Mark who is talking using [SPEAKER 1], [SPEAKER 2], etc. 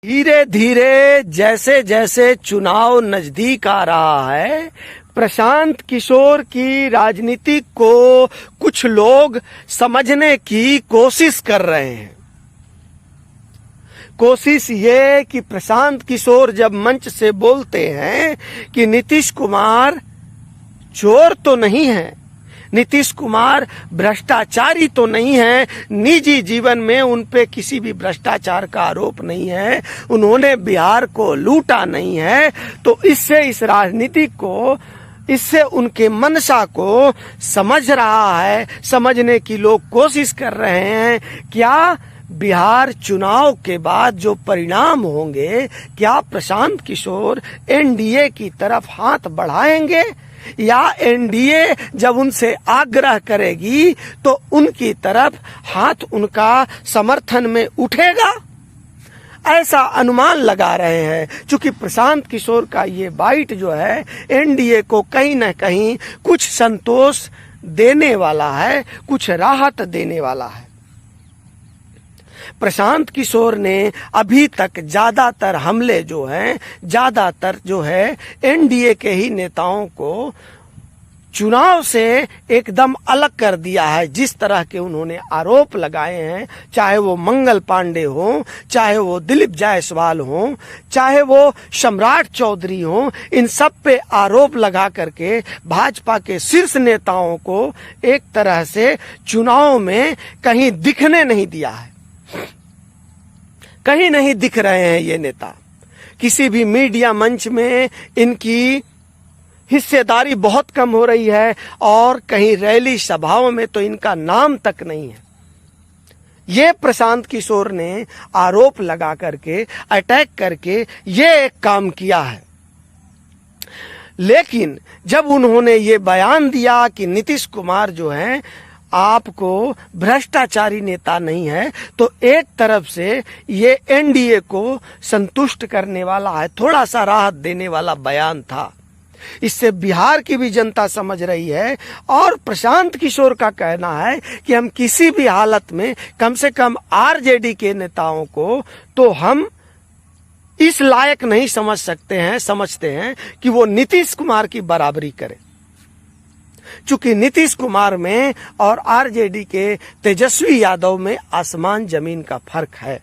[SPEAKER 1] धीरे धीरे जैसे जैसे चुनाव नजदीक आ रहा है, प्रशांत किशोर की राजनीति को कुछ लोग समझने की कोशिश कर रहे हैं। कोशिश ये कि प्रशांत किशोर जब मंच से बोलते हैं कि नीतीश कुमार चोर तो नहीं है, नीतीश कुमार भ्रष्टाचारी तो नहीं है, निजी जीवन में उन पे किसी भी भ्रष्टाचार का आरोप नहीं है, उन्होंने बिहार को लूटा नहीं है, तो इससे इस राजनीति को, इससे उनके मंशा को समझ रहा है, समझने की लोग कोशिश कर रहे हैं। क्या बिहार चुनाव के बाद जो परिणाम होंगे, क्या प्रशांत किशोर एनडीए की तरफ हाथ बढ़ाएंगे, या एनडीए जब उनसे आग्रह करेगी तो उनकी तरफ हाथ उनका समर्थन में उठेगा? ऐसा अनुमान लगा रहे हैं, क्योंकि प्रशांत किशोर का ये बाइट जो है एनडीए को कहीं न कहीं कुछ संतोष देने वाला है, कुछ राहत देने वाला है। प्रशांत किशोर ने अभी तक ज्यादातर हमले जो हैं, ज्यादातर जो है एनडीए के ही नेताओं को चुनाव से एकदम अलग कर दिया है। जिस तरह के उन्होंने आरोप लगाए हैं, चाहे वो मंगल पांडे हो, चाहे वो दिलीप जायसवाल हो, चाहे वो सम्राट चौधरी हो, इन सब पे आरोप लगा करके भाजपा के शीर्ष नेताओं को एक तरह से चुनाव में कहीं दिखने नहीं दिया है। कहीं नहीं दिख रहे हैं ये नेता। किसी भी मीडिया मंच में इनकी हिस्सेदारी बहुत कम हो रही है, और कहीं रैली सभाओं में तो इनका नाम तक नहीं है। ये प्रशांत किशोर ने आरोप लगा करके, अटैक करके ये एक काम किया है। लेकिन जब उन्होंने ये बयान दिया कि नीतीश कुमार जो है आपको भ्रष्टाचारी नेता नहीं है, तो एक तरफ से ये एनडीए को संतुष्ट करने वाला है, थोड़ा सा राहत देने वाला बयान था। इससे बिहार की भी जनता समझ रही है, और प्रशांत किशोर का कहना है कि हम किसी भी हालत में कम से कम आरजेडी के नेताओं को तो हम इस लायक नहीं समझते हैं कि वो नीतीश कुमार की बराबरी करें। चूंकि नीतीश कुमार में और आरजेडी के तेजस्वी यादव में आसमान जमीन का फर्क है।